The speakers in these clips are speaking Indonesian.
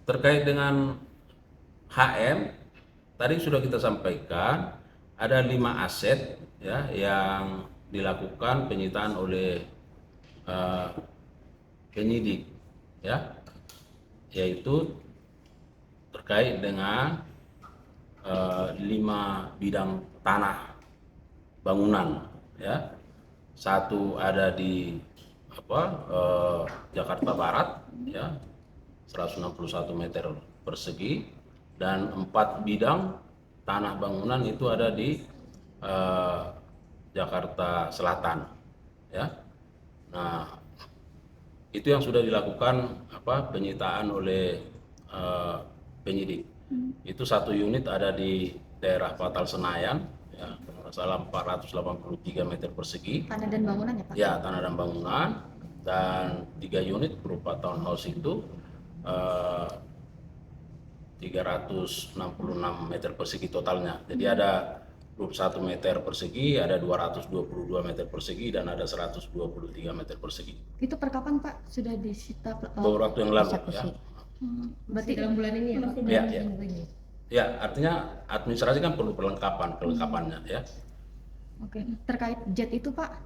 terkait dengan HM, tadi sudah kita sampaikan ada 5 aset ya yang dilakukan penyitaan oleh penyidik ya, yaitu terkait dengan 5 bidang tanah bangunan ya. Satu ada di Jakarta Barat ya, 161 meter persegi, dan 4 bidang tanah bangunan itu ada di Jakarta Selatan ya. Nah, itu yang sudah dilakukan penyitaan oleh penyidik. Itu satu unit ada di daerah Patal Senayan ya, masalah 483 meter persegi. Tanah dan bangunan ya Pak? Ya, tanah dan bangunan, dan 3 unit berupa townhouse itu 366 meter persegi totalnya. Jadi ada 21 meter persegi, ada 222 meter persegi, dan ada 123 meter persegi. Itu per kapan Pak sudah disita? Beberapa waktu yang lalu ya. Berarti dalam bulan ini ya? Ya, ya. Ya, artinya administrasi kan perlu kelengkapannya ya. Oke, terkait jet itu Pak?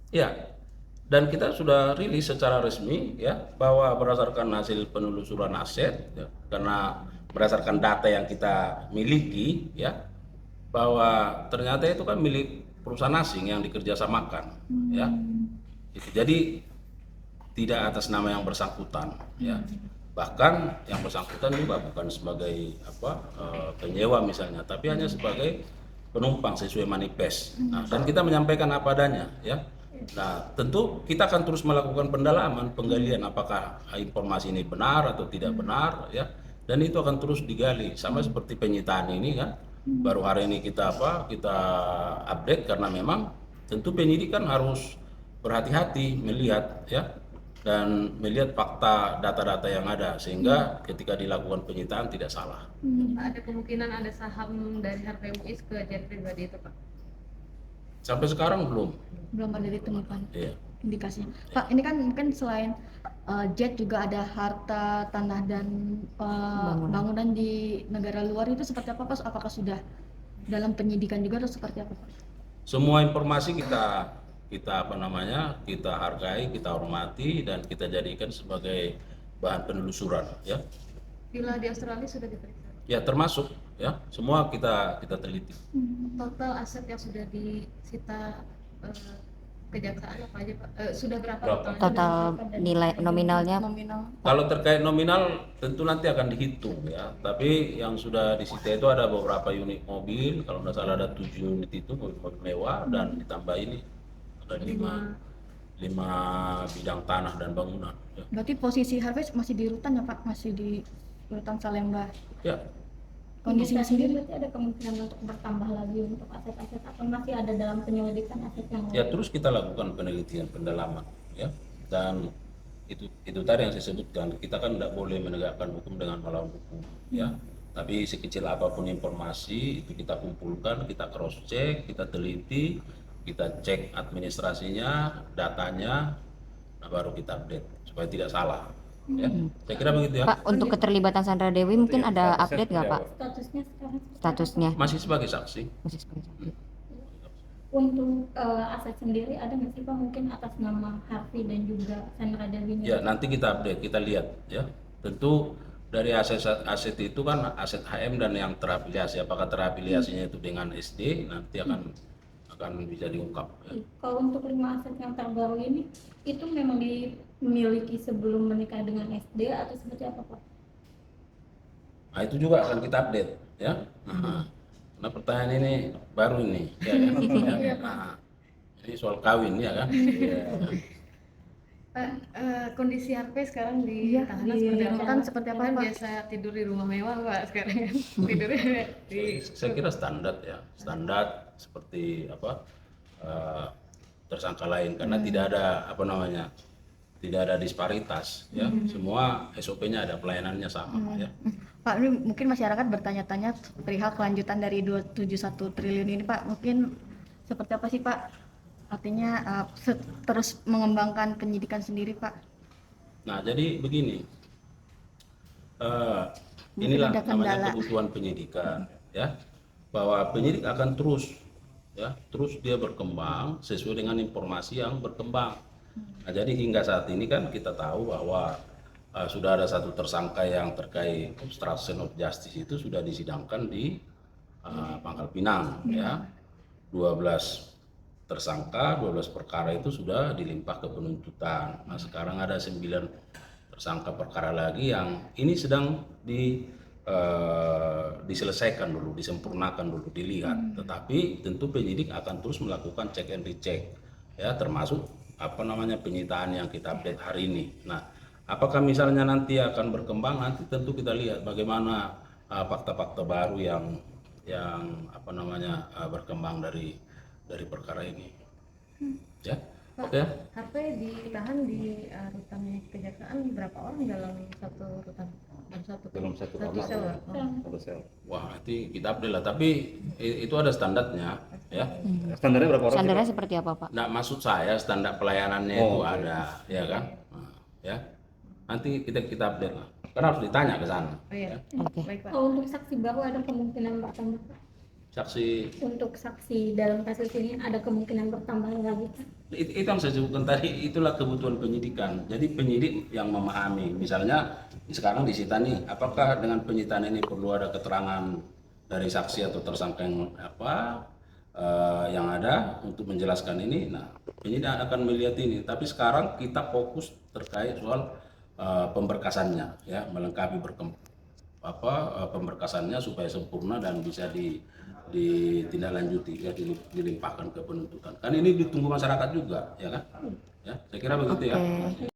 Ya, dan kita sudah rilis secara resmi ya bahwa berdasarkan hasil penelusuran aset ya, karena berdasarkan data yang kita miliki ya, bahwa ternyata itu kan milik perusahaan asing yang dikerjasamakan ya. Itu jadi tidak atas nama yang bersangkutan ya. Bahkan yang bersangkutan juga bukan sebagai penyewa misalnya, tapi hanya sebagai penumpang sesuai manifest. Nah, dan kita menyampaikan apa adanya ya. Nah, tentu kita akan terus melakukan pendalaman, penggalian apakah informasi ini benar atau tidak benar ya. Dan itu akan terus digali, sama seperti penyitaan ini kan. Baru hari ini kita update, karena memang tentu penyidik kan harus berhati-hati melihat ya, dan melihat fakta data-data yang ada, sehingga ketika dilakukan penyitaan tidak salah. Ada kemungkinan ada saham dari Harvey Muiz ke jet pribadi itu Pak? Sampai sekarang belum ada ditemukan iya. indikasinya. Pak, ini kan mungkin selain jet juga ada harta, tanah, dan bangunan di negara luar, itu seperti apa Pak? Apakah sudah dalam penyidikan juga atau seperti apa Pak? Semua informasi kita hargai, kita hormati, dan kita jadikan sebagai bahan penelusuran ya. Villa di Australia sudah diperiksa? Ya, termasuk ya, semua kita teliti. Total aset yang sudah disita kejaksaan apa aja Pak? Sudah berapa? Total nilai nominalnya? Kalau terkait nominal tentu nanti akan dihitung ya. Tapi yang sudah disita itu ada beberapa unit mobil, kalau nggak salah ada 7 unit itu mobil mewah, dan ditambah ini ada 5 bidang tanah dan bangunan. Ya. Berarti posisi Harvey masih di rutan ya Pak? Masih di rutan Salemba? Ya. Kondisinya sendiri? Berarti ada kemungkinan untuk bertambah lagi untuk aset-aset, atau masih ada dalam penyelidikan aset yang lain? Ya, terus kita lakukan penelitian pendalaman ya, dan itu tadi yang saya sebutkan, kita kan tidak boleh menegakkan hukum dengan melawan hukum ya. Tapi sekecil apapun informasi itu kita kumpulkan, kita cross check, kita teliti, kita cek administrasinya, datanya, nah baru kita update supaya tidak salah ya. Saya kira begitu ya. Pak, untuk keterlibatan Sandra Dewi mungkin ada update nggak Pak? Statusnya sekarang? Statusnya Masih sebagai saksi. masih seperti itu. Untuk aset sendiri ada nggak sih Pak, mungkin atas nama Harvey dan juga Sandra Dewi? Ya, nanti kita update, kita lihat ya. Tentu dari aset itu kan aset HM dan yang terafiliasi. Apakah terafiliasinya itu dengan SD, nanti akan bisa diungkap ya. Kalau untuk 5 aset yang terbaru ini, itu memang dimiliki sebelum menikah dengan SD atau seperti apa Pak? Nah, itu juga akan kita update ya. Nah, pertanyaan ini baru ini ya, kan? Nah, ini soal kawin ya kan. Pak, kondisi Harvey sekarang di tahanan seperti apa? Kan biasa tidur di rumah mewah Pak sekarang kan. Tidurnya di... Saya kira standar ya, standar seperti tersangka lain, karena tidak ada disparitas ya. Semua SOP-nya ada, pelayanannya sama ya. Pak, ini mungkin masyarakat bertanya-tanya perihal kelanjutan dari 271 triliun ini Pak. Mungkin seperti apa sih Pak? Artinya terus mengembangkan penyidikan sendiri Pak. Nah, jadi begini, inilah ada namanya kendala. kebutuhan penyidikan, ya, bahwa penyidik akan terus, ya, terus dia berkembang sesuai dengan informasi yang berkembang. Nah, jadi hingga saat ini kan kita tahu bahwa sudah ada satu tersangka yang terkait obstruction of justice itu sudah disidangkan di Pangkal Pinang, ya, 12 tersangka, 12 perkara itu sudah dilimpah ke penuntutan. Nah, sekarang ada 9 tersangka perkara lagi yang ini sedang diselesaikan dulu, disempurnakan dulu, dilihat. Tetapi tentu penyidik akan terus melakukan check and recheck, ya, termasuk penyitaan yang kita update hari ini. Nah, apakah misalnya nanti akan berkembang, nanti tentu kita lihat bagaimana fakta-fakta baru yang berkembang dari perkara ini. Ya, oke. HP ditahan di rutan kejaksaan berapa orang dalam satu rutan? Dalam satu sel. satu sel. Wah, nanti kita update lah. Tapi itu ada standarnya, ya. Standarnya berapa orang sih, Standarnya Pak? seperti apa, Pak? Nah, maksud saya standar pelayanannya itu ada, ya kan? Nah, ya. Nanti kita update lah. Karena harus ditanya ke sana. Oh iya. Oke. Baik, Pak. Oh, untuk saksi baru ada kemungkinan bertambah, Pak? Saksi Untuk saksi dalam kasus ini ada kemungkinan bertambah lagi, Pak? itu yang saya sebutkan tadi, itulah kebutuhan penyidikan. Jadi penyidik yang memahami, misalnya sekarang disita nih, apakah dengan penyitaan ini perlu ada keterangan dari saksi atau tersangka yang ada untuk menjelaskan ini. Nah, penyidik akan melihat ini. Tapi sekarang kita fokus terkait soal pemberkasannya, ya, melengkapi pemberkasannya supaya sempurna dan bisa ditindaklanjuti, ya, dilimpahkan ke penuntutan. Kan ini ditunggu masyarakat juga, ya kan? Ya, saya kira begitu, ya. Oke.